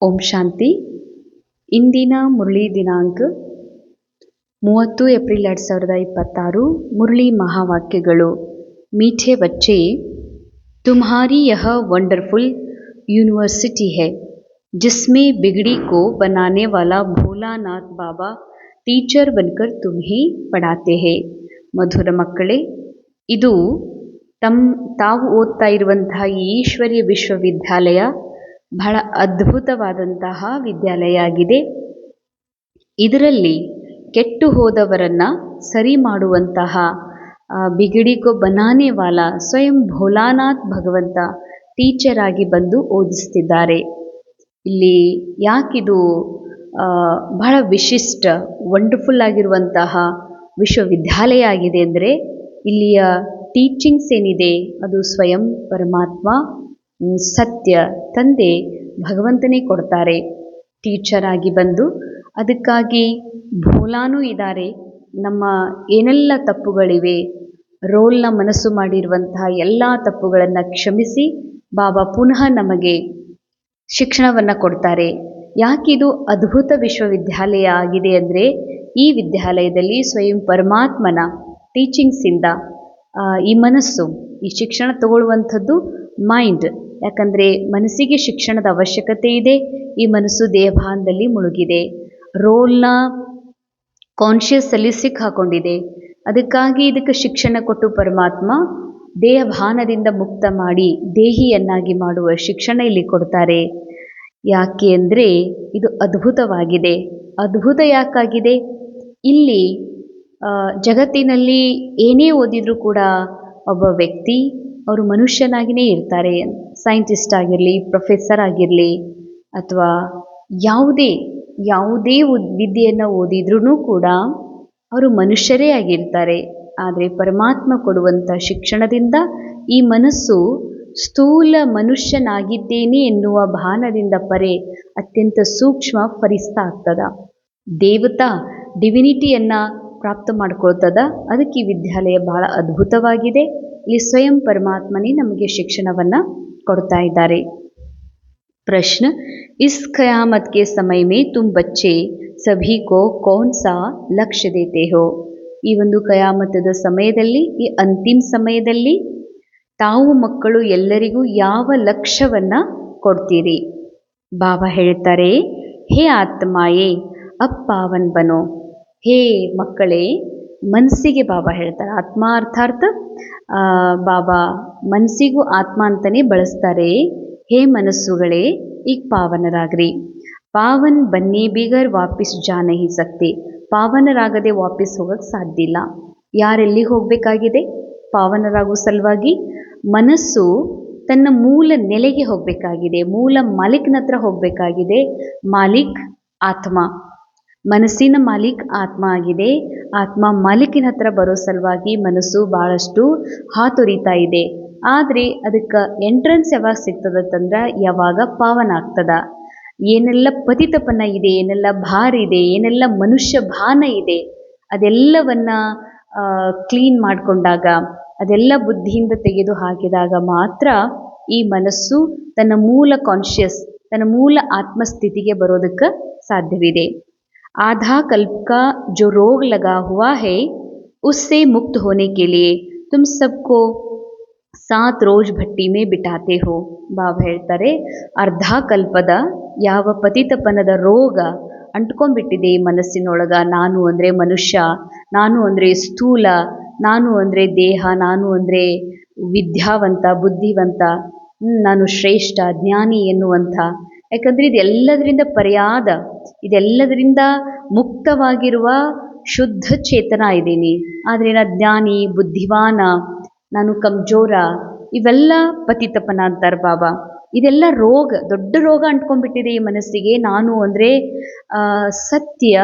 ಓಂ ಶಾಂತಿ. ಇಂದಿನ ಮುರಳಿ ದಿನಾಂಕ 30 ಏಪ್ರಿಲ್ 2026. ಮುರಳಿ ಮಹಾವಾಕ್ಯಗಳು. मीठे बच्चे, तुम्हारी यह वंडरफुल यूनिवर्सिटी है जिसमें बिगड़ी को बनाने वाला भोलानाथ बाबा ಟೀಚರ್ बनकर तुम्हें पढ़ाते हैं. ಮಧುರ ಮಕ್ಕಳೇ, ಇದು ತಾವು ಓದ್ತಾ ಇರುವಂತಹ ಈ ಈಶ್ವರ್ಯ ವಿಶ್ವವಿದ್ಯಾಲಯ ಬಹಳ ಅದ್ಭುತವಾದಂತಹ ವಿದ್ಯಾಲಯ ಆಗಿದೆ. ಇದರಲ್ಲಿ ಕೆಟ್ಟು ಹೋದವರನ್ನ ಸರಿ ಮಾಡುವಂತಹ ಬಿಗಡಿಕೋ ಬನಾನೆ ವಾಲ ಸ್ವಯಂ ಭೋಲಾನಾಥ್ ಭಗವಂತ ಟೀಚರ್ ಆಗಿ ಬಂದು ಓದಿಸ್ತಿದ್ದಾರೆ. ಇಲ್ಲಿ ಯಾಕಿದು ಬಹಳ ವಿಶಿಷ್ಟ ವಂಡರ್ಫುಲ್ ಆಗಿರುವಂತಹ ವಿಶ್ವವಿದ್ಯಾಲಯ ಆಗಿದೆ ಅಂದರೆ, ಇಲ್ಲಿಯ ಟೀಚಿಂಗ್ಸ್ ಏನಿದೆ ಅದು ಸ್ವಯಂ ಪರಮಾತ್ಮ ಸತ್ಯ ತಂದೆ ಭಗವಂತನೇ ಕೊಡ್ತಾರೆ ಟೀಚರ್ ಆಗಿ ಬಂದು. ಅದಕ್ಕಾಗಿ ಭೋಲಾನೂ ಇದ್ದಾರೆ. ನಮ್ಮ ಏನೆಲ್ಲ ತಪ್ಪುಗಳಿವೆ, ರೋಲ್ನ ಮನಸ್ಸು ಮಾಡಿರುವಂತಹ ಎಲ್ಲ ತಪ್ಪುಗಳನ್ನು ಕ್ಷಮಿಸಿ ಬಾಬಾ ಪುನಃ ನಮಗೆ ಶಿಕ್ಷಣವನ್ನು ಕೊಡ್ತಾರೆ. ಯಾಕಿದು ಅದ್ಭುತ ವಿಶ್ವವಿದ್ಯಾಲಯ ಆಗಿದೆ ಅಂದರೆ, ಈ ವಿದ್ಯಾಲಯದಲ್ಲಿ ಸ್ವಯಂ ಪರಮಾತ್ಮನ ಟೀಚಿಂಗ್ಸಿಂದ ಈ ಮನಸ್ಸು ಈ ಶಿಕ್ಷಣ ತಗೊಳ್ಳುವಂಥದ್ದು ಮೈಂಡ್, ಯಾಕಂದರೆ ಮನಸ್ಸಿಗೆ ಶಿಕ್ಷಣದ ಅವಶ್ಯಕತೆ ಇದೆ. ಈ ಮನಸ್ಸು ದೇಹಭಾನದಲ್ಲಿ ಮುಳುಗಿದೆ, ರೋಲ್ನ ಕಾನ್ಷಿಯಸ್ಸಲ್ಲಿ ಸಿಕ್ಕಾಕೊಂಡಿದೆ. ಅದಕ್ಕಾಗಿ ಇದಕ್ಕೆ ಶಿಕ್ಷಣ ಕೊಟ್ಟು ಪರಮಾತ್ಮ ದೇಹಭಾನದಿಂದ ಮುಕ್ತ ಮಾಡಿ ದೇಹಿಯನ್ನಾಗಿ ಮಾಡುವ ಶಿಕ್ಷಣ ಇಲ್ಲಿ ಕೊಡ್ತಾರೆ. ಯಾಕೆ ಅಂದರೆ ಇದು ಅದ್ಭುತವಾಗಿದೆ. ಅದ್ಭುತ ಯಾಕಾಗಿದೆ? ಇಲ್ಲಿ ಜಗತ್ತಿನಲ್ಲಿ ಏನೇ ಓದಿದರೂ ಕೂಡ ಒಬ್ಬ ವ್ಯಕ್ತಿ ಅವರು ಮನುಷ್ಯನಾಗಿಯೇ ಇರ್ತಾರೆ. ಸೈಂಟಿಸ್ಟ್ ಆಗಿರಲಿ, ಪ್ರೊಫೆಸರ್ ಆಗಿರಲಿ, ಅಥವಾ ಯಾವುದೇ ವಿದ್ಯೆಯನ್ನು ಓದಿದ್ರೂ ಕೂಡ ಅವರು ಮನುಷ್ಯರೇ ಆಗಿರ್ತಾರೆ. ಆದರೆ ಪರಮಾತ್ಮ ಕೊಡುವಂಥ ಶಿಕ್ಷಣದಿಂದ ಈ ಮನಸ್ಸು ಸ್ಥೂಲ ಮನುಷ್ಯನಾಗಿದ್ದೇನೆ ಎನ್ನುವ ಭಾನದಿಂದ ಪರೆ ಅತ್ಯಂತ ಸೂಕ್ಷ್ಮ ಫರಿಸ್ತಾ ಆಗ್ತದ, ದೇವತಾ ಡಿವಿನಿಟಿಯನ್ನು ಪ್ರಾಪ್ತ ಮಾಡ್ಕೊಳ್ತದ. ಅದಕ್ಕೆ ಈ ವಿದ್ಯಾಲಯ ಬಹಳ ಅದ್ಭುತವಾಗಿದೆ. ಇಲ್ಲಿ ಸ್ವಯಂ ಪರಮಾತ್ಮನೇ ನಮಗೆ ಶಿಕ್ಷಣವನ್ನು ಕೊಡ್ತಾ ಇದ್ದಾರೆ. प्रश्न, इस क़यामत के समय में तुम बच्चे सभी को कौन सा लक्ष्य देते हो? ಈ ಒಂದು ಕಯಾಮತದ ಸಮಯದಲ್ಲಿ, ಈ ಅಂತಿಮ ಸಮಯದಲ್ಲಿ ತಾವು ಮಕ್ಕಳು ಎಲ್ಲರಿಗೂ ಯಾವ ಲಕ್ಷ್ಯವನ್ನು ಕೊಡ್ತೀರಿ? ಬಾಬಾ ಹೇಳ್ತಾರೆ, ಹೇ ಆತ್ಮಾಯೇ ಅಪ್ ಪಾವನ್ ಬನೋ. ಹೇ ಮಕ್ಕಳೇ, ಮನಸ್ಸಿಗೆ ಬಾಬಾ ಹೇಳ್ತಾರೆ. ಆತ್ಮ ಅರ್ಥಾರ್ಥ ಬಾಬಾ ಮನಸ್ಸಿಗೂ ಆತ್ಮ ಅಂತಲೇ ಬಳಸ್ತಾರೆ. ಹೇ ಮನಸ್ಸುಗಳೇ, ಈಗ ಪಾವನರಾಗ್ರಿ. ಪಾವನ್ ಬನ್ನೇ ಬಿಗರ್ ವಾಪಸ್ ಜಾ ನಹಿ ಸಕ್ತೆ. ಪಾವನರಾಗದೆ ವಾಪಸ್ ಹೋಗಕ್ಕೆ ಸಾಧ್ಯ ಇಲ್ಲ. ಯಾರೆಲ್ಲಿಗೆ ಹೋಗಬೇಕಾಗಿದೆ? ಪಾವನರಾಗೋ ಸಲುವಾಗಿ ಮನಸ್ಸು ತನ್ನ ಮೂಲ ನೆಲೆಗೆ ಹೋಗಬೇಕಾಗಿದೆ, ಮೂಲ ಮಾಲೀಕನ ಹತ್ರ ಹೋಗಬೇಕಾಗಿದೆ. ಮಾಲೀಕ್ ಆತ್ಮ, ಮನಸ್ಸಿನ ಮಾಲೀಕ್ ಆತ್ಮ ಆಗಿದೆ. ಆತ್ಮ ಮಾಲೀಕಿನ ಹತ್ರ ಬರೋ ಸಲುವಾಗಿ ಮನಸ್ಸು ಭಾಳಷ್ಟು ಹಾತೊರಿತಾ ಇದೆ. ಆದರೆ ಅದಕ್ಕೆ ಎಂಟ್ರೆನ್ಸ್ ಯಾವಾಗ ಸಿಗ್ತದಂದ್ರೆ ಯಾವಾಗ ಪಾವನ ಆಗ್ತದ. ಏನೆಲ್ಲ ಪತಿತಪನ ಇದೆ, ಏನೆಲ್ಲ ಭಾರ ಇದೆ, ಏನೆಲ್ಲ ಮನುಷ್ಯ ಭಾನ ಇದೆ, ಅದೆಲ್ಲವನ್ನ ಕ್ಲೀನ್ ಮಾಡಿಕೊಂಡಾಗ, ಅದೆಲ್ಲ ಬುದ್ಧಿಯಿಂದ ತೆಗೆದು ಹಾಕಿದಾಗ ಮಾತ್ರ ಈ ಮನಸ್ಸು ತನ್ನ ಮೂಲ ಕಾನ್ಷಿಯಸ್, ತನ್ನ ಮೂಲ ಆತ್ಮಸ್ಥಿತಿಗೆ ಬರೋದಕ್ಕೆ ಸಾಧ್ಯವಿದೆ. आधा कल्प का जो रोग लगा हुआ है उससे मुक्त होने के लिए तुम सबको 7 रोज ಭಟ್ಟಿ ಮೇ ಬಿಟಾತೆ ಹೋ. ಬಾಬಾ ಹೇಳ್ತಾರೆ, ಅರ್ಧ ಕಲ್ಪದ ಯಾವ ಪತಿತಪನದ ರೋಗ ಅಂಟ್ಕೊಂಡ್ಬಿಟ್ಟಿದೆ ಈ ಮನಸ್ಸಿನೊಳಗ, ನಾನು ಅಂದರೆ ಮನುಷ್ಯ, ನಾನು ಅಂದರೆ ಸ್ಥೂಲ, ನಾನು ಅಂದರೆ ದೇಹ, ನಾನು ಅಂದರೆ ವಿದ್ಯಾವಂತ, ಬುದ್ಧಿವಂತ, ನಾನು ಶ್ರೇಷ್ಠ ಜ್ಞಾನಿ ಎನ್ನುವಂಥ. ಯಾಕಂದರೆ ಇದೆಲ್ಲದರಿಂದ ಪರ್ಯಾದ, ಇದೆಲ್ಲದರಿಂದ ಮುಕ್ತವಾಗಿರುವ ಶುದ್ಧ ಚೇತನ ಇದ್ದೀನಿ. ಆದರೆ ನಾನು ಜ್ಞಾನಿ, ಬುದ್ಧಿವಾನ, ನಾನು ಕಮ್ಜೋರ, ಇವೆಲ್ಲ ಪತಿತಪನ ಅಂತಾರೆ ಬಾಬಾ. ಇದೆಲ್ಲ ರೋಗ, ದೊಡ್ಡ ರೋಗ ಅಂಟ್ಕೊಂಡ್ಬಿಟ್ಟಿದೆ ಈ ಮನಸ್ಸಿಗೆ. ನಾನು ಅಂದರೆ ಸತ್ಯ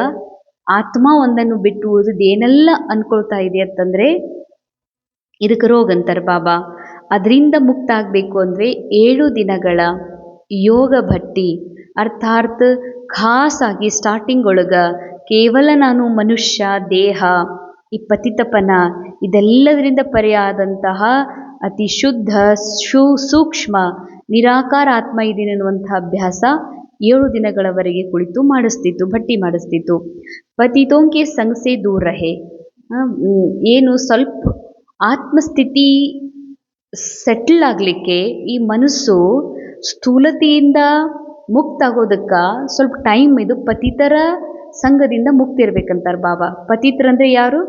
ಆತ್ಮ ಒಂದನ್ನು ಬಿಟ್ಟು ಉಳಿದು ಏನೆಲ್ಲ ಅನ್ಕೊಳ್ತಾ ಇದೆ ಅಂತಂದರೆ ಇದಕ್ಕೆ ರೋಗ ಅಂತಾರೆ ಬಾಬಾ. ಅದರಿಂದ ಮುಕ್ತ ಆಗಬೇಕು ಅಂದರೆ 7 ದಿನಗಳ ಯೋಗ ಭಟ್ಟಿ ಅರ್ಥಾತ್ ಖಾಸ್ ಆಗಿ ಸ್ಟಾರ್ಟಿಂಗ್ ಒಳಗೆ ಕೇವಲ ನಾನು ಮನುಷ್ಯ, ದೇಹ, ಈ ಪತಿತಪನ ಇದೆಲ್ಲದರಿಂದ ಪರ್ಯಾದಂತಹ ಅತಿ ಶುದ್ಧ ಸೂಕ್ಷ್ಮ ನಿರಾಕಾರ ಆತ್ಮ ಇದ್ದೀನಿ ಅನ್ನುವಂಥ ಅಭ್ಯಾಸ 7 ದಿನಗಳವರೆಗೆ ಕುಳಿತು ಮಾಡಿಸ್ತಿತ್ತು, ಭಟ್ಟಿ ಮಾಡಿಸ್ತಿತ್ತು. ಪತಿತೋಂಕೆ ಸಂಘಸೆ ದೂರ ರಹೆ. ಏನು ಸ್ವಲ್ಪ ಆತ್ಮಸ್ಥಿತಿ ಸೆಟಲ್ ಆಗಲಿಕ್ಕೆ ಈ ಮನಸ್ಸು ಸ್ಥೂಲತೆಯಿಂದ ಮುಕ್ತ ಆಗೋದಕ್ಕೆ ಸ್ವಲ್ಪ ಟೈಮ್ ಇದು ಪತಿತರ ಸಂಘದಿಂದ ಮುಕ್ತಿ ಇರ್ಬೇಕಂತಾರೆ ಬಾಬಾ. ಪತಿತರಂದ್ರೆ ಯಾರು?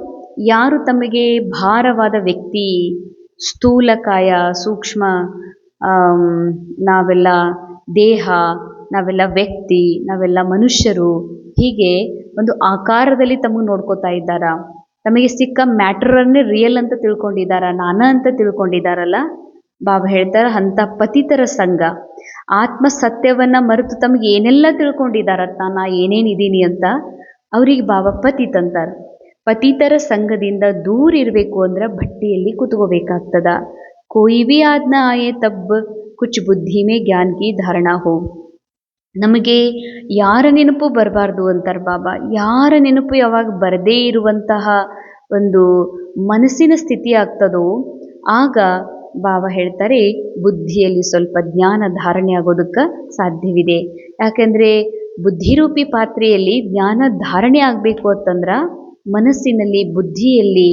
ಯಾರು ತಮಗೆ ಭಾರವಾದ ವ್ಯಕ್ತಿ, ಸ್ಥೂಲಕಾಯ, ಸೂಕ್ಷ್ಮ, ನಾವೆಲ್ಲ ದೇಹ, ನಾವೆಲ್ಲ ವ್ಯಕ್ತಿ, ನಾವೆಲ್ಲ ಮನುಷ್ಯರು, ಹೀಗೆ ಒಂದು ಆಕಾರದಲ್ಲಿ ತಮಗೆ ನೋಡ್ಕೋತಾ ಇದ್ದಾರ. ತಮಗೆ ಸಿಕ್ಕ ಮ್ಯಾಟ್ರನ್ನೇ ರಿಯಲ್ ಅಂತ ತಿಳ್ಕೊಂಡಿದ್ದಾರ, ನಾನ ಅಂತ ತಿಳ್ಕೊಂಡಿದ್ದಾರಲ್ಲ. ಬಾಬಾ ಹೇಳ್ತಾರೆ ಅಂಥ ಪತಿತರ ಸಂಘ, ಆತ್ಮ ಸತ್ಯವನ್ನು ಮರೆತು ತಮಗೆ ಏನೆಲ್ಲ ತಿಳ್ಕೊಂಡಿದ್ದಾರತ್ತ, ನಾ ಏನೇನಿದ್ದೀನಿ ಅಂತ, ಅವ್ರಿಗೆ ಬಾಬಾ ಪತಿತ್ ಅಂತಾರೆ. ಪತಿತರ ಸಂಘದಿಂದ ದೂರ ಇರಬೇಕು ಅಂದ್ರೆ ಭಟ್ಟಿಯಲ್ಲಿ ಕುತ್ಕೋಬೇಕಾಗ್ತದ. ಕೋಯಿ ಭೀ ಆದ್ನ ಆಯೆ ತಬ್ ಕುಚ್ ಬುದ್ಧಿ ಮೇ ಜ್ಞಾನ ಕಿ ಧಾರಣಾ ಹೋ. ನಮಗೆ ಯಾರ ನೆನಪು ಬರಬಾರ್ದು ಅಂತಾರೆ ಬಾಬಾ. ಯಾರ ನೆನಪು ಯಾವಾಗ ಬರದೇ ಇರುವಂತಹ ಒಂದು ಮನಸ್ಸಿನ ಸ್ಥಿತಿ ಆಗ್ತದೋ ಆಗ ಬಾಬಾ ಹೇಳ್ತಾರೆ ಬುದ್ಧಿಯಲ್ಲಿ ಸ್ವಲ್ಪ ಜ್ಞಾನ ಧಾರಣೆ ಆಗೋದಕ್ಕೆ ಸಾಧ್ಯವಿದೆ. ಯಾಕೆಂದರೆ ಬುದ್ಧಿರೂಪಿ ಪಾತ್ರೆಯಲ್ಲಿ ಜ್ಞಾನ ಧಾರಣೆ ಆಗಬೇಕು ಅಂತಂದ್ರೆ ಮನಸ್ಸಿನಲ್ಲಿ, ಬುದ್ಧಿಯಲ್ಲಿ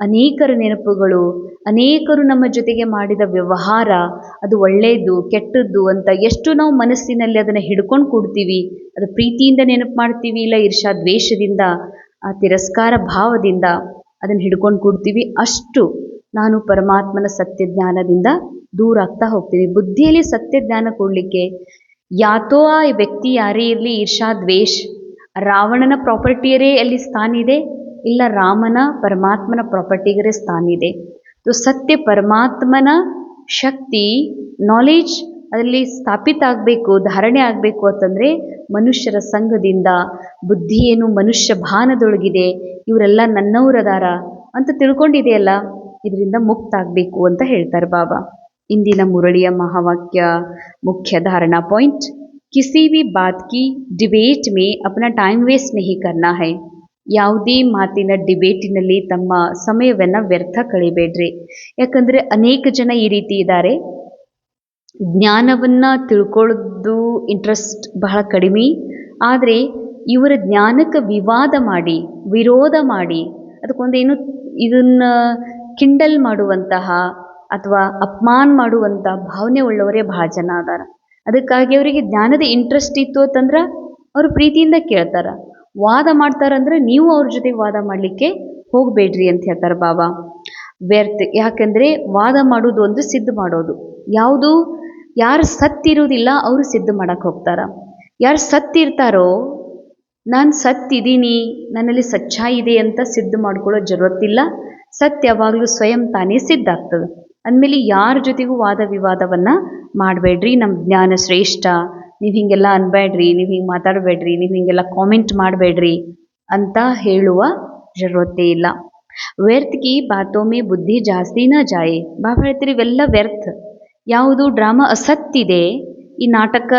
ಅನೇಕರ ನೆನಪುಗಳು, ಅನೇಕರು ನಮ್ಮ ಜೊತೆಗೆ ಮಾಡಿದ ವ್ಯವಹಾರ, ಅದು ಒಳ್ಳೆಯದು ಕೆಟ್ಟದ್ದು ಅಂತ ಎಷ್ಟು ನಾವು ಮನಸ್ಸಿನಲ್ಲಿ ಅದನ್ನು ಹಿಡ್ಕೊಂಡು ಕೊಡ್ತೀವಿ. ಅದು ಪ್ರೀತಿಯಿಂದ ನೆನಪು ಮಾಡ್ತೀವಿ, ಇಲ್ಲ ಈರ್ಷಾ ದ್ವೇಷದಿಂದ, ಆ ತಿರಸ್ಕಾರ ಭಾವದಿಂದ ಅದನ್ನು ಹಿಡ್ಕೊಂಡು ಕೊಡ್ತೀವಿ. ಅಷ್ಟು ನಾನು ಪರಮಾತ್ಮನ ಸತ್ಯಜ್ಞಾನದಿಂದ ದೂರ ಆಗ್ತಾ ಹೋಗ್ತೀನಿ. ಬುದ್ಧಿಯಲ್ಲಿ ಸತ್ಯಜ್ಞಾನ ಕೊಡಲಿಕ್ಕೆ ಯಾತೋ ಆ ವ್ಯಕ್ತಿ ಯಾರೇ ಇರಲಿ, ಈರ್ಷಾ ದ್ವೇಷ, ರಾವಣನ ಪ್ರಾಪರ್ಟಿಯರೇ ಅಲ್ಲಿ ಸ್ಥಾನ ಇದೆ, ಇಲ್ಲ ರಾಮನ ಪರಮಾತ್ಮನ ಪ್ರಾಪರ್ಟಿಗರೇ ಸ್ಥಾನ ಇದೆ. ಸತ್ಯ ಪರಮಾತ್ಮನ ಶಕ್ತಿ, ನಾಲೆಜ್ ಅದರಲ್ಲಿ ಸ್ಥಾಪಿತ ಆಗಬೇಕು, ಧಾರಣೆ ಆಗಬೇಕು ಅಂತಂದರೆ ಮನುಷ್ಯರ ಸಂಘದಿಂದ ಬುದ್ಧಿ ಏನು ಮನುಷ್ಯ ಭಾನದೊಳಗಿದೆ, ಇವರೆಲ್ಲ ನನ್ನವರದಾರ ಅಂತ ತಿಳ್ಕೊಂಡಿದೆಯಲ್ಲ, ಇದರಿಂದ ಮುಕ್ತ ಆಗಬೇಕು ಅಂತ ಹೇಳ್ತಾರೆ ಬಾಬಾ. ಇಂದಿನ ಮುರಳಿಯ ಮಹಾವಾಕ್ಯ ಮುಖ್ಯ ಧಾರಣಾ ಪಾಯಿಂಟ್, ಕಿಸಿ ಭಿ ಬಾತ್ ಕಿ ಡಿಬೇಟ್ ಮೇ ಅಪನಾ ಟೈಮ್ ವೇಸ್ಟ್ ನಹಿ ಕರ್ನಾ ಹೈ. ಯಾವುದೇ ಮಾತಿನ ಡಿಬೇಟಿನಲ್ಲಿ ತಮ್ಮ ಸಮಯವನ್ನು ವ್ಯರ್ಥ ಕಳಿಬೇಡ್ರಿ. ಯಾಕಂದರೆ ಅನೇಕ ಜನ ಈ ರೀತಿ ಇದ್ದಾರೆ, ಜ್ಞಾನವನ್ನು ತಿಳ್ಕೊಳ್ಳೋದು ಇಂಟ್ರೆಸ್ಟ್ ಬಹಳ ಕಡಿಮೆ, ಆದರೆ ಇವರ ಜ್ಞಾನಕ್ಕೆ ವಿವಾದ ಮಾಡಿ, ವಿರೋಧ ಮಾಡಿ, ಅದಕ್ಕೊಂದೇನು ಇದನ್ನು ಕಿಂಡಲ್ ಮಾಡುವಂತಹ ಅಥವಾ ಅಪಮಾನ ಮಾಡುವಂಥ ಭಾವನೆ ಉಳ್ಳವರೇ ಬಹಳ ಜನ ಅದಾರ. ಅದಕ್ಕಾಗಿ ಅವರಿಗೆ ಜ್ಞಾನದ ಇಂಟ್ರೆಸ್ಟ್ ಇತ್ತು ಅಂತಂದ್ರೆ ಅವರು ಪ್ರೀತಿಯಿಂದ ಕೇಳ್ತಾರೆ. ವಾದ ಮಾಡ್ತಾರಂದ್ರೆ ನೀವು ಅವ್ರ ಜೊತೆಗೆ ವಾದ ಮಾಡಲಿಕ್ಕೆ ಹೋಗಬೇಡ್ರಿ ಅಂತ ಹೇಳ್ತಾರೆ ಬಾಬಾ. ವ್ಯರ್ಥ. ಯಾಕೆಂದರೆ ವಾದ ಮಾಡೋದು ಒಂದು ಸಿದ್ಧ ಮಾಡೋದು. ಯಾವುದು ಯಾರು ಸತ್ತಿರೋದಿಲ್ಲ ಅವರು ಸಿದ್ಧ ಮಾಡಕ್ಕೆ ಹೋಗ್ತಾರ. ಯಾರು ಸತ್ತಿರ್ತಾರೋ ನಾನು ಸತ್ತಿದ್ದೀನಿ, ನನ್ನಲ್ಲಿ ಸಚ್ಚಾಯಿ ಇದೆ ಅಂತ ಸಿದ್ಧ ಮಾಡ್ಕೊಳ್ಳೋ ಜರುರತ್ತಿಲ್ಲ. ಸತ್ಯ ಯಾವಾಗಲೂ ಸ್ವಯಂ ತಾನೇ ಸಿದ್ಧ ಆಗ್ತದೆ. ಅಂದಮೇಲೆ ಯಾರ ಜೊತೆಗೂ ವಾದ ವಿವಾದವನ್ನು ಮಾಡಬೇಡ್ರಿ. ನಮ್ಮ ಜ್ಞಾನ ಶ್ರೇಷ್ಠ, ನೀವು ಹೀಗೆಲ್ಲ ಅನ್ಬೇಡ್ರಿ, ನೀವು ಹಿಂಗೆ ಮಾತಾಡಬೇಡ್ರಿ, ನೀವು ಹೀಗೆಲ್ಲ ಕಾಮೆಂಟ್ ಮಾಡಬೇಡ್ರಿ ಅಂತ ಹೇಳುವ ಜರುರತ್ತೇ ಇಲ್ಲ. ವ್ಯರ್ಥ ಕಿ ಬಾತೊಮ್ಮೆ ಬುದ್ಧಿ ಜಾಸ್ತಿ ನ ಜಾಯೆ. ಬಾಬಾ ಹೇಳ್ತೀರಿ ಇವೆಲ್ಲ ವ್ಯರ್ಥ. ಯಾವುದು ಡ್ರಾಮಾ ಅಸತ್ತಿದೆ, ಈ ನಾಟಕ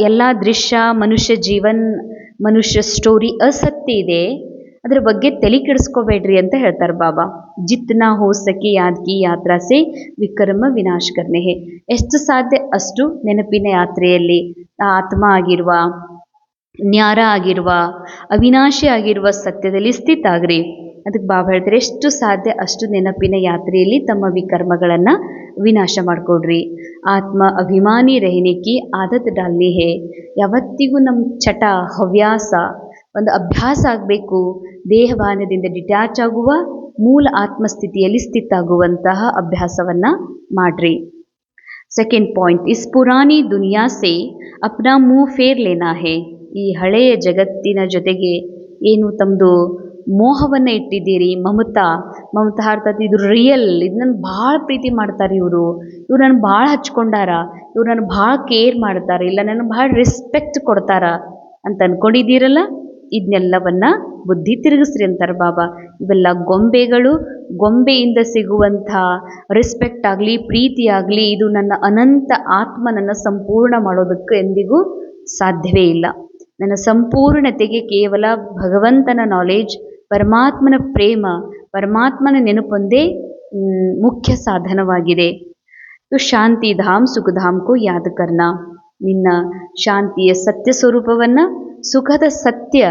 ಎಲ್ಲ ದೃಶ್ಯ, ಮನುಷ್ಯ ಜೀವನ್, ಮನುಷ್ಯ ಸ್ಟೋರಿ ಅಸತ್ಯ ಇದೆ, ಅದರ ಬಗ್ಗೆ ತಲೆ ಕೆಡಿಸ್ಕೋಬೇಡ್ರಿ ಅಂತ ಹೇಳ್ತಾರೆ ಬಾಬಾ. ಜಿತ್ನಾ ಹೋ ಸಕೆ ಯಾದ್ ಕಿ ಯಾತ್ರಾ ಸೆ ವಿಕರ್ಮ ವಿನಾಶ ಕರ್ನೆ ಹೇ. ಎಷ್ಟು ಸಾಧ್ಯ ಅಷ್ಟು ನೆನಪಿನ ಯಾತ್ರೆಯಲ್ಲಿ ಆತ್ಮ ಆಗಿರುವ, ನ್ಯಾರ ಆಗಿರುವ, ಅವಿನಾಶಿ ಆಗಿರುವ ಸತ್ಯದಲ್ಲಿ ಸ್ಥಿತ ಆಗ್ರಿ. ಅದಕ್ಕೆ ಬಾಬಾ ಹೇಳ್ತಾರೆ ಎಷ್ಟು ಸಾಧ್ಯ ಅಷ್ಟು ನೆನಪಿನ ಯಾತ್ರೆಯಲ್ಲಿ ತಮ್ಮ ವಿಕರ್ಮಗಳನ್ನು ವಿನಾಶ ಮಾಡಿಕೊಡ್ರಿ. ಆತ್ಮ ಅಭಿಮಾನಿ ರಹನೆಕಿ ಆದತ್ ಡಾಲ್ನಿ ಹೇ. ಯಾವತ್ತಿಗೂ ನಮ್ಮ ಚಟ, ಹವ್ಯಾಸ ಒಂದು ಅಭ್ಯಾಸ ಆಗಬೇಕು. ದೇಹಭಾನದಿಂದ ಡಿಟ್ಯಾಚ್ ಆಗುವ, ಮೂಲ ಆತ್ಮಸ್ಥಿತಿಯಲ್ಲಿ ಸ್ಥಿತ ಆಗುವಂತಹ ಅಭ್ಯಾಸವನ್ನು ಮಾಡ್ರಿ. ಸೆಕೆಂಡ್ ಪಾಯಿಂಟ್, ಇಸ್ ಪುರಾನಿ ದುನಿಯಾ ಸೆ ಅಪ್ನಾ ಮುँह ಫೇರ್ ಲೇನಾ ಹೇ. ಈ ಹಳೆಯ ಜಗತ್ತಿನ ಜೊತೆಗೆ ಏನು ತಮ್ಮದು ಮೋಹವನ್ನು ಇಟ್ಟಿದ್ದೀರಿ, ಮಮತಾ ಅರ್ಥಾತ್ ಇದು ರಿಯಲ್, ಇದು ನನ್ನ ಭಾಳ ಪ್ರೀತಿ ಮಾಡ್ತಾರೆ, ಇವರು ನನ್ನ ಭಾಳ ಹಚ್ಕೊಂಡಾರ, ಇವ್ರು ನನ್ನ ಭಾಳ ಕೇರ್ ಮಾಡ್ತಾರೆ, ಇಲ್ಲ ನನಗೆ ಭಾಳ ರೆಸ್ಪೆಕ್ಟ್ ಕೊಡ್ತಾರ ಅಂತ ಅಂದ್ಕೊಂಡಿದ್ದೀರಲ್ಲ, ಇದನ್ನೆಲ್ಲವನ್ನು ಬುದ್ಧಿ ತಿರುಗಿಸ್ರಿ ಅಂತಾರೆ ಬಾಬಾ. ಇವೆಲ್ಲ ಗೊಂಬೆಗಳು. ಗೊಂಬೆಯಿಂದ ಸಿಗುವಂಥ ರೆಸ್ಪೆಕ್ಟ್ ಆಗಲಿ, ಪ್ರೀತಿ ಆಗಲಿ, ಇದು ನನ್ನ ಅನಂತ ಆತ್ಮನನ್ನು ಸಂಪೂರ್ಣ ಮಾಡೋದಕ್ಕೆ ಎಂದಿಗೂ ಸಾಧ್ಯವೇ ಇಲ್ಲ. ನನ್ನ ಸಂಪೂರ್ಣತೆಗೆ ಕೇವಲ ಭಗವಂತನ ನಾಲೆಜ್, ಪರಮಾತ್ಮನ ಪ್ರೇಮ, ಪರಮಾತ್ಮನ ನೆನಪೊಂದೇ ಮುಖ್ಯ ಸಾಧನವಾಗಿದೆ. ಶಾಂತಿ ಧಾಮ್ ಸುಖಧಾಮ್ ಕೋ ಯಾದ್ ಕರ್ನಾ. ನಿನ್ನ ಶಾಂತಿಯ ಸತ್ಯ ಸ್ವರೂಪವನ್ನು, ಸುಖದ ಸತ್ಯ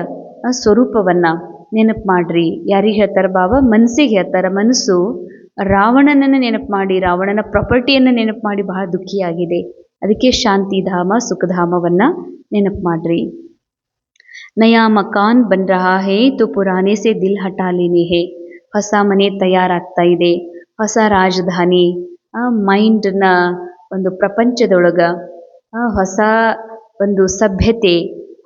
ಸ್ವರೂಪವನ್ನು ನೆನಪು ಮಾಡ್ರಿ. ಯಾರಿಗೆ ಹೇಳ್ತಾರೆ ಬಾಬಾ? ಮನಸ್ಸಿಗೆ ಹೇಳ್ತಾರೆ. ಮನಸ್ಸು ರಾವಣನನ್ನು ನೆನಪು ಮಾಡಿ, ರಾವಣನ ಪ್ರಾಪರ್ಟಿಯನ್ನು ನೆನಪು ಮಾಡಿ ಬಹಳ ದುಃಖಿಯಾಗಿದೆ. ಅದಕ್ಕೆ ಶಾಂತಿಧಾಮ, ಸುಖಧಾಮವನ್ನು ನೆನಪು ಮಾಡ್ರಿ. ನಯಾ ಮಕಾನ್ ಬನ್ ರಹಾ ಹೇ ತೋ ಪುರಾನೆ ಸೆ ದಿಲ್ ಹಟಾ ಲೇನೆ ಹೇ. ಹೊಸ ಮನೆ ತಯಾರಾಗ್ತಾ ಇದೆ, ಹೊಸ ರಾಜಧಾನಿ ಮೈಂಡ್ನ ಒಂದು ಪ್ರಪಂಚದೊಳಗೆ ಹೊಸ ಒಂದು ಸಭ್ಯತೆ,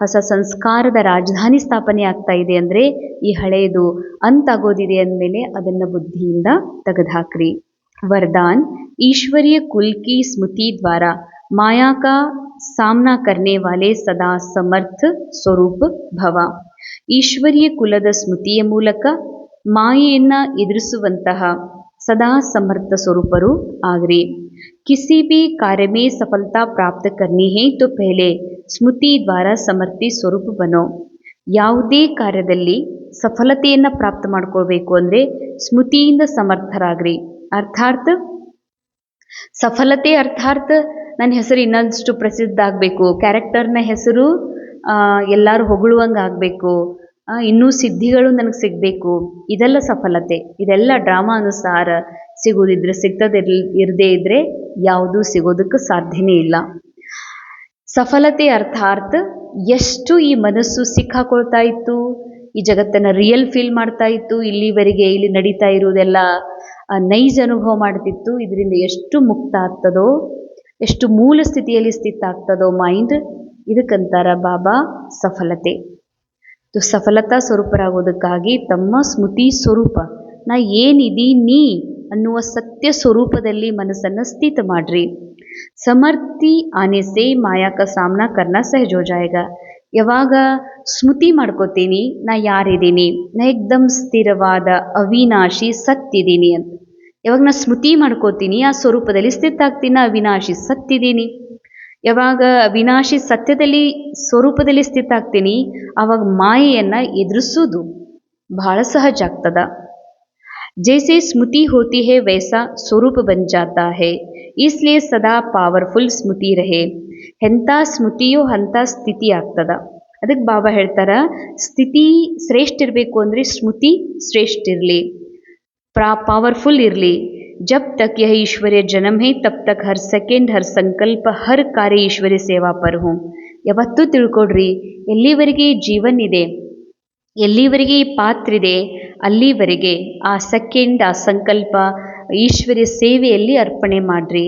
ಹೊಸ ಸಂಸ್ಕಾರದ ರಾಜಧಾನಿ ಸ್ಥಾಪನೆ ಆಗ್ತಾ ಇದೆ. ಅಂದರೆ ಈ ಹಳೆಯದು ಅಂತಾಗೋದಿದೆ ಅಂದಮೇಲೆ ಅದನ್ನು ಬುದ್ಧಿಯಿಂದ ತೆಗೆದುಹಾಕ್ರಿ. वरदान ईश्वरीय कुल की स्मृति द्वारा माया का सामना करने वाले सदा समर्थ ಸ್ವರೂಪ ಭವ. ಈಶ್ವರೀಯ ಕುಲದ ಸ್ಮೃತಿಯ ಮೂಲಕ ಮಾಯೆಯನ್ನು ಎದುರಿಸುವಂತಹ ಸದಾ ಸಮರ್ಥ ಸ್ವರೂಪರು ಆಗ್ರಿ. किसी भी कार्य में सफलता प्राप्त करनी है तो पहले ಸ್ಮೃತಿ ದ್ವಾರ ಸಮರ್ಥಿ ಸ್ವರೂಪ ಬನೋ. ಯಾವುದೇ ಕಾರ್ಯದಲ್ಲಿ ಸಫಲತೆಯನ್ನು ಪ್ರಾಪ್ತ ಮಾಡ್ಕೊಳ್ಬೇಕು ಅಂದರೆ ಸ್ಮೃತಿಯಿಂದ ಸಮರ್ಥರಾಗ್ರಿ. ಅರ್ಥಾತ್ ಸಫಲತೆ ಅರ್ಥಾತ್ ನನ್ನ ಹೆಸರು ಇನ್ನೊಂದಷ್ಟು ಪ್ರಸಿದ್ಧ ಆಗಬೇಕು, ಕ್ಯಾರೆಕ್ಟರ್ನ ಹೆಸರು ಎಲ್ಲರೂ ಹೊಗಳುವಂಗೆ ಆಗಬೇಕು, ಇನ್ನೂ ಸಿದ್ಧಿಗಳು ನನಗೆ ಸಿಗಬೇಕು, ಇದೆಲ್ಲ ಸಫಲತೆ. ಇದೆಲ್ಲ ಡ್ರಾಮಾ ಅನುಸಾರ ಸಿಗೋದಿದ್ರೆ ಇರದೇ ಇದ್ದರೆ ಯಾವುದೂ ಸಿಗೋದಕ್ಕೆ ಸಾಧ್ಯನೇ ಇಲ್ಲ. ಸಫಲತೆ ಅರ್ಥಾತ್ ಎಷ್ಟು ಈ ಮನಸ್ಸು ಸಿಕ್ಕಾಕೊಳ್ತಾ ಇತ್ತು, ಈ ಜಗತ್ತನ್ನು ರಿಯಲ್ ಫೀಲ್ ಮಾಡ್ತಾ ಇತ್ತು, ಇಲ್ಲಿವರೆಗೆ ಇಲ್ಲಿ ನಡೀತಾ ಇರುವುದೆಲ್ಲ ನೈಜ ಅನುಭವ ಮಾಡ್ತಿತ್ತು, ಇದರಿಂದ ಎಷ್ಟು ಮುಕ್ತ ಆಗ್ತದೋ, ಎಷ್ಟು ಮೂಲ ಸ್ಥಿತಿಯಲ್ಲಿ ಸ್ಥಿತ ಆಗ್ತದೋ ಮೈಂಡ್, ಇದಕ್ಕಂತಾರ ಬಾಬಾ ಸಫಲತೆ. ಸಫಲತಾ ಸ್ವರೂಪರಾಗೋದಕ್ಕಾಗಿ ತಮ್ಮ ಸ್ಮೃತಿ ಸ್ವರೂಪ ನಾ ಏನಿದೀನಿ ಅನ್ನುವ ಸತ್ಯ ಸ್ವರೂಪದಲ್ಲಿ ಮನಸ್ಸನ್ನು ಸ್ಥಿತ ಮಾಡ್ರಿ. ಸಮರ್ಥಿ ಆನೆ ಸೆ ಮಾಯಾ ಕಾ ಸಾಮ್ನಾ ಕರ್ನಾ ಸಹಜ ಹೋ ಜಾಯೇಗಾ. ಯಾವಾಗ ಸ್ಮೃತಿ ಮಾಡ್ಕೋತೀನಿ ನಾ ಯಾರಿದ್ದೀನಿ, ನಾ ಏಕ್ದಮ್ ಸ್ಥಿರವಾದ ಅವಿನಾಶಿ ಸತ್ತಿದ್ದೀನಿ ಅಂತ, ಯಾವಾಗ ನಾ ಸ್ಮೃತಿ ಮಾಡ್ಕೋತೀನಿ ಆ ಸ್ವರೂಪದಲ್ಲಿ ಸ್ಥಿತ ಆಗ್ತೀನಿ, ಅವಿನಾಶಿ ಸತ್ತಿದ್ದೀನಿ. ಯಾವಾಗ ಅವಿನಾಶಿ ಸತ್ಯದಲ್ಲಿ ಸ್ವರೂಪದಲ್ಲಿ ಸ್ಥಿತ ಆಗ್ತೀನಿ ಆವಾಗ ಮಾಯೆಯನ್ನು ಎದುರಿಸೋದು ಬಹಳ ಸಹಜ ಆಗ್ತದ. जैसे स्मृति होती है वैसा स्वरूप बन जाता है, इसलिए सदा पावरफुल स्मृति रहे. ಎಂಥ ಸ್ಮೃತಿಯೋ ಅಂಥ ಸ್ಥಿತಿ ಆಗ್ತದ. ಅದಕ್ಕೆ ಬಾಬಾ ಹೇಳ್ತಾರ, ಸ್ಥಿತಿ ಶ್ರೇಷ್ಠ ಇರಬೇಕು ಅಂದರೆ ಸ್ಮೃತಿ ಶ್ರೇಷ್ಠ ಇರಲಿ, ಪಾವರ್ಫುಲ್ ಇರಲಿ. ಜಬ್ ತಕ್ ಯಹ ಈಶ್ವರ್ಯ ಜನ್ಮ ಹೇ ತಬ್ ತಕ್ ಹರ್ ಸೆಕೆಂಡ್ ಹರ್ ಸಂಕಲ್ಪ ಹರ್ ಕಾರ್ಯ ಈಶ್ವರ್ಯ ಸೇವಾ ಪರ್ ಹೂಂ. ಯಾವತ್ತೂ ತಿಳ್ಕೊಡ್ರಿ, ಎಲ್ಲಿವರೆಗೆ ಜೀವನ್ ಇದೆ, ಎಲ್ಲಿವರೆಗೆ ಈ ಪಾತ್ರಿದೆ, ಅಲ್ಲಿವರೆಗೆ ಆ ಸೆಕೆಂಡ್ ಆ ಸಂಕಲ್ಪ ಈಶ್ವರ್ಯ ಸೇವೆಯಲ್ಲಿ ಅರ್ಪಣೆ ಮಾಡ್ರಿ.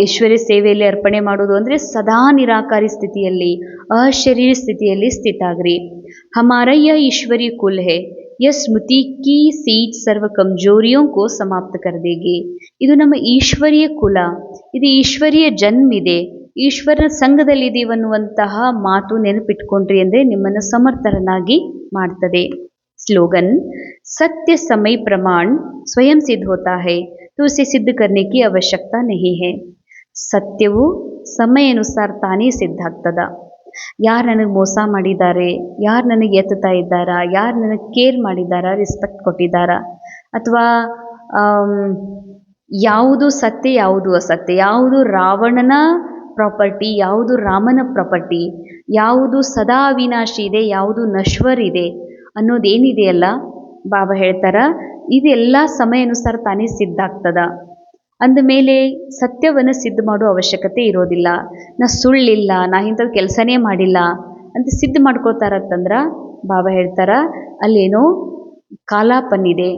ಈಶ್ವರ್ಯ ಸೇವೆಯಲ್ಲಿ ಅರ್ಪಣೆ ಮಾಡೋದು ಅಂದರೆ ಸದಾ ನಿರಾಕಾರಿ ಸ್ಥಿತಿಯಲ್ಲಿ, ಅಶರೀರ ಸ್ಥಿತಿಯಲ್ಲಿ ಸ್ಥಿತ ಆಗ್ರಿ. ಹಮಾರ ಯಹ ಈಶ್ವರೀಯ ಕುಲ್ ಹೇ, यह स्मृति की सीट सर्व कमजोरियों को समाप्त कर देगी. ಇದು ನಮ್ಮ ಈಶ್ವರೀಯ ಕುಲ, ಇದು ಈಶ್ವರೀಯ ಜನ್ಮ ಇದೆ, ಈಶ್ವರನ ಸಂಘದಲ್ಲಿದ್ದೀವನ್ನುವಂತಹ ಮಾತು ನೆನಪಿಟ್ಕೊಂಡ್ರಿ ಅಂದರೆ ನಿಮ್ಮನ್ನು ಸಮರ್ಥರನ್ನಾಗಿ ಮಾಡ್ತದೆ. ಸ್ಲೋಗನ್ सत्य समय प्रमाण स्वयं सिद्ध होता है तो उसे सिद्ध करने की आवश्यकता नहीं है. ಸತ್ಯವು ಸಮಯ ಅನುಸಾರ ತಾನೇ ಸಿದ್ಧ ಆಗ್ತದ. ಯಾರು ನನಗೆ ಮೋಸ ಮಾಡಿದ್ದಾರೆ, ಯಾರು ನನಗೆ ಎತ್ತುತ್ತಾ ಇದ್ದಾರಾ, ಯಾರು ನನಗೆ ಕೇರ್ ಮಾಡಿದ್ದಾರಾ, ರೆಸ್ಪೆಕ್ಟ್ ಕೊಟ್ಟಿದ್ದಾರಾ, ಅಥವಾ ಯಾವುದು ಸತ್ಯ ಯಾವುದು ಅಸತ್ಯ, ಯಾವುದು ರಾವಣನ ಪ್ರಾಪರ್ಟಿ ಯಾವುದು ರಾಮನ ಪ್ರಾಪರ್ಟಿ, ಯಾವುದು ಸದಾ ಅವಿನಾಶಿ ಇದೆ ಯಾವುದು ನಶ್ವರ್ ಇದೆ ಅನ್ನೋದೇನಿದೆಯಲ್ಲ, ಬಾಬಾ ಹೇಳ್ತಾರ ಇದೆಲ್ಲ ಸಮಯ ಅನುಸಾರ ತಾನೇ ಸಿದ್ಧ ಆಗ್ತದ. ಅಂದಮೇಲೆ ಸತ್ಯವನ್ನು ಸಿದ್ಧ ಮಾಡೋ ಅವಶ್ಯಕತೆ ಇರೋದಿಲ್ಲ. ನಾ ಸುಳ್ಳಿಲ್ಲ, ನಾ ಇಂಥದ್ದು ಕೆಲಸನೇ ಮಾಡಿಲ್ಲ ಅಂತ ಸಿದ್ಧ ಮಾಡ್ಕೊಳ್ತಾರಂತಂದ್ರೆ ಬಾಬಾ ಹೇಳ್ತಾರ ಅಲ್ಲೇನೋ ಕಾಲಾಪನ್ನಿದೆ,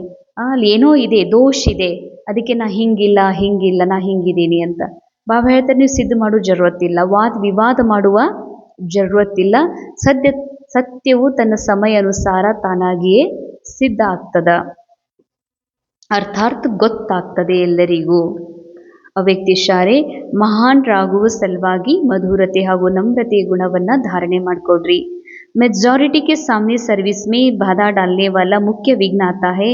ಅಲ್ಲಿ ಏನೋ ಇದೆ, ದೋಷ ಇದೆ, ಅದಕ್ಕೆ ನಾ ಹಿಂಗಿಲ್ಲ ನಾ ಹಿಂಗಿದ್ದೀನಿ ಅಂತ ಬಾಬಾ ಹೇಳ್ತಾರೆ. ನೀವು ಸಿದ್ಧ ಮಾಡೋ ಜರುರತ್ತಿಲ್ಲ, ವಾದ ವಿವಾದ ಮಾಡುವ ಜರುರತ್ತಿಲ್ಲ. ಸತ್ಯವು ತನ್ನ ಸಮಯ ಅನುಸಾರ ತಾನಾಗಿಯೇ ಸಿದ್ಧ ಆಗ್ತದ, ಅರ್ಥಾತ್ ಗೊತ್ತಾಗ್ತದೆ ಎಲ್ಲರಿಗೂ. ಅವ್ಯಕ್ತಿ ಶಾರೆ ಮಹಾನ್ ರಾಗುವ ಸಲುವಾಗಿ ಮಧುರತೆ ಹಾಗೂ ನಮ್ರತೆಯ ಗುಣವನ್ನು ಧಾರಣೆ ಮಾಡಿಕೊಡ್ರಿ. मेजॉरिटी सामने सर्विस में बाधा डालने वाला मुख्य विघ्न आता है,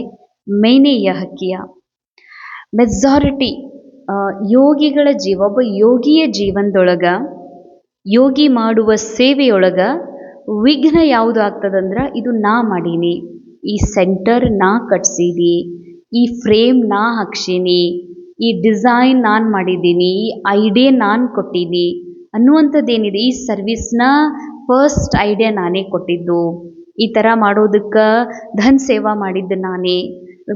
मैंने यह किया. ಮೆಜಾರಿಟಿ ಯೋಗಿಗಳ ಒಬ್ಬ ಯೋಗಿಯ ಜೀವನದೊಳಗೆ ಯೋಗಿ ಮಾಡುವ ಸೇವೆಯೊಳಗೆ ವಿಘ್ನ ಯಾವುದು ಆಗ್ತದಂದ್ರೆ ಇದು ನಾ ಮಾಡೀನಿ, ಈ ಸೆಂಟರ್ ನಾ ಕಟ್ಸೀನಿ, ಈ ಫ್ರೇಮ್ ನಾ ಹಾಕ್ಸೀನಿ, ಈ ಡಿಸೈನ್ ನಾನು ಮಾಡಿದ್ದೀನಿ, ಈ ಐಡಿಯಾ ನಾನು ಕೊಟ್ಟೀನಿ ಅನ್ನುವಂಥದ್ದೇನಿದೆ, ಈ ಸರ್ವಿಸ್ನ ಫಸ್ಟ್ ಐಡಿಯಾ ನಾನೇ ಕೊಟ್ಟಿದ್ದು, ಈ ಥರ ಮಾಡೋದಕ್ಕೆ ಧನ್ ಸೇವಾ ಮಾಡಿದ್ದು ನಾನೇ,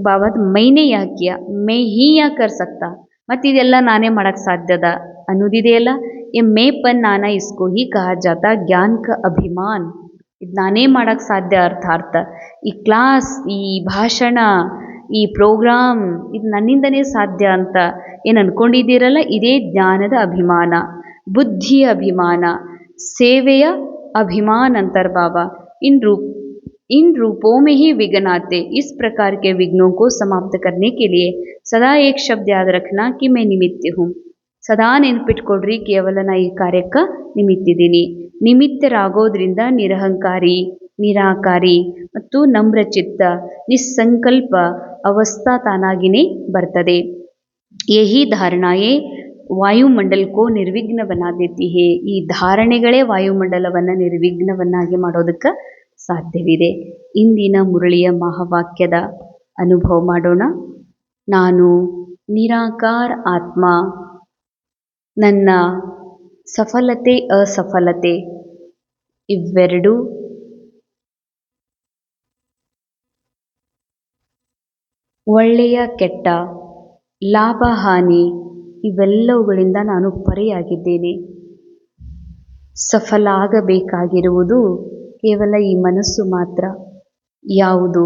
ಬಾಬಾದ ಮೈನೇ ಯಾಕಿಯ ಮೈ ಹೀ ಯಾ ಕರ್ ಸಕ್ತಾ, ಮತ್ತು ಇದೆಲ್ಲ ನಾನೇ ಮಾಡೋಕ್ಕೆ ಸಾಧ್ಯದ ಅನ್ನೋದಿದೆಯಲ್ಲ, ये ಮೇಪನ್ ನಾನಾ ಇಸ್ಕೋ ಹಿ ಕಹಾ ಜಾತಾ ಜ್ಞಾನ ಕ ಅಭಿಮಾನ್. ಇದು ನಾನೇ ಮಾಡೋಕ್ಕೆ ಸಾಧ್ಯ ಅರ್ಥಾರ್ಥ. ಈ ಕ್ಲಾಸ್, ಈ ಭಾಷಣ, ಈ ಪ್ರೋಗ್ರಾಮ್ ಇದು ನನ್ನಿಂದನೇ ಸಾಧ್ಯ ಅಂತ ಏನು ಅಂದ್ಕೊಂಡಿದ್ದೀರಲ್ಲ, ಇದೇ ಜ್ಞಾನದ ಅಭಿಮಾನ, ಬುದ್ಧಿಯ ಅಭಿಮಾನ, ಸೇವೆಯ अभिमान अंतर बाबा. इन रूपों में ही विघ्न आते. इस प्रकार के विघ्नों को समाप्त करने के लिए सदा एक शब्द याद रखना कि मैं निमित्त हूँ. ಸದಾ ನೆನಪಿಟ್ಕೊಡ್ರಿ, ಕೇವಲ ನಾ ಈ ಕಾರ್ಯಕ್ಕೆ ನಿಮಿತ್ತಿದ್ದೀನಿ. ನಿಮಿತ್ತರಾಗೋದ್ರಿಂದ ನಿರಹಂಕಾರಿ, ನಿರಾಕಾರಿ ಮತ್ತು ನಮ್ರಚಿತ್ತ, ನಿಸ್ಸಂಕಲ್ಪ ಅವಸ್ಥಾ ತಾನಾಗಿಯೇ ಬರ್ತದೆ. ಯಹಿ ಧಾರಣಾಯೇ ವಾಯುಮಂಡಲ ಕೋ ನಿರ್ವಿಘ್ನ ಬನಾ ದೇತಿ ಹೇ. ಈ ಧಾರಣೆಗಳೇ ವಾಯುಮಂಡಲವನ್ನು ನಿರ್ವಿಘ್ನವನ್ನಾಗಿ ಮಾಡೋದಕ್ಕೆ ಸಾಧ್ಯವಿದೆ. ಇಂದಿನ ಮುರಳಿಯ ಮಹಾವಾಕ್ಯದ ಅನುಭವ ಮಾಡೋಣ. ನಾನು ನಿರಾಕಾರ ಆತ್ಮ. ನನ್ನ ಸಫಲತೆ ಅಸಫಲತೆ ಇವೆರಡೂ ಒಳ್ಳೆಯ ಕೆಟ್ಟ, ಲಾಭ ಹಾನಿ ಇವೆಲ್ಲವುಗಳಿಂದ ನಾನು ಪರೆಯಾಗಿದ್ದೇನೆ. ಸಫಲ ಆಗಬೇಕಾಗಿರುವುದು ಕೇವಲ ಈ ಮನಸ್ಸು ಮಾತ್ರ. ಯಾವುದು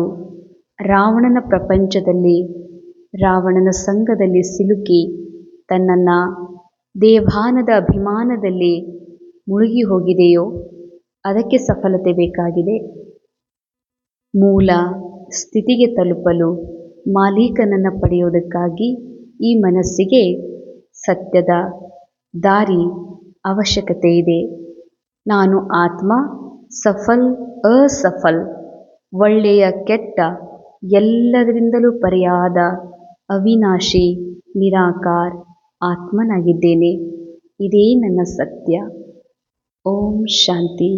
ರಾವಣನ ಪ್ರಪಂಚದಲ್ಲಿ, ರಾವಣನ ಸಂಘದಲ್ಲಿ ಸಿಲುಕಿ ತನ್ನನ್ನು ದೇವಾನದ ಅಭಿಮಾನದಲ್ಲಿ ಮುಳುಗಿ ಹೋಗಿದೆಯೋ ಅದಕ್ಕೆ ಸಫಲತೆ ಬೇಕಾಗಿದೆ. ಮೂಲ ಸ್ಥಿತಿಗೆ ತಲುಪಲು, ಮಾಲೀಕನನ್ನು ಪಡೆಯೋದಕ್ಕಾಗಿ ಈ ಮನಸ್ಸಿಗೆ ಸತ್ಯದ ದಾರಿ ಅವಶ್ಯಕತೆ ಇದೆ. ನಾನು ಆತ್ಮ, ಸಫಲ್ ಅಸಫಲ್, ಒಳ್ಳೆಯ ಕೆಟ್ಟ ಎಲ್ಲದರಿಂದಲೂ ಪರೆಯಾದ ಅವಿನಾಶಿ ನಿರಾಕಾರ ಆತ್ಮನಾಗಿದ್ದೇನೆ. ಇದೇ ನನ್ನ ಸತ್ಯ. ಓಂ ಶಾಂತಿ.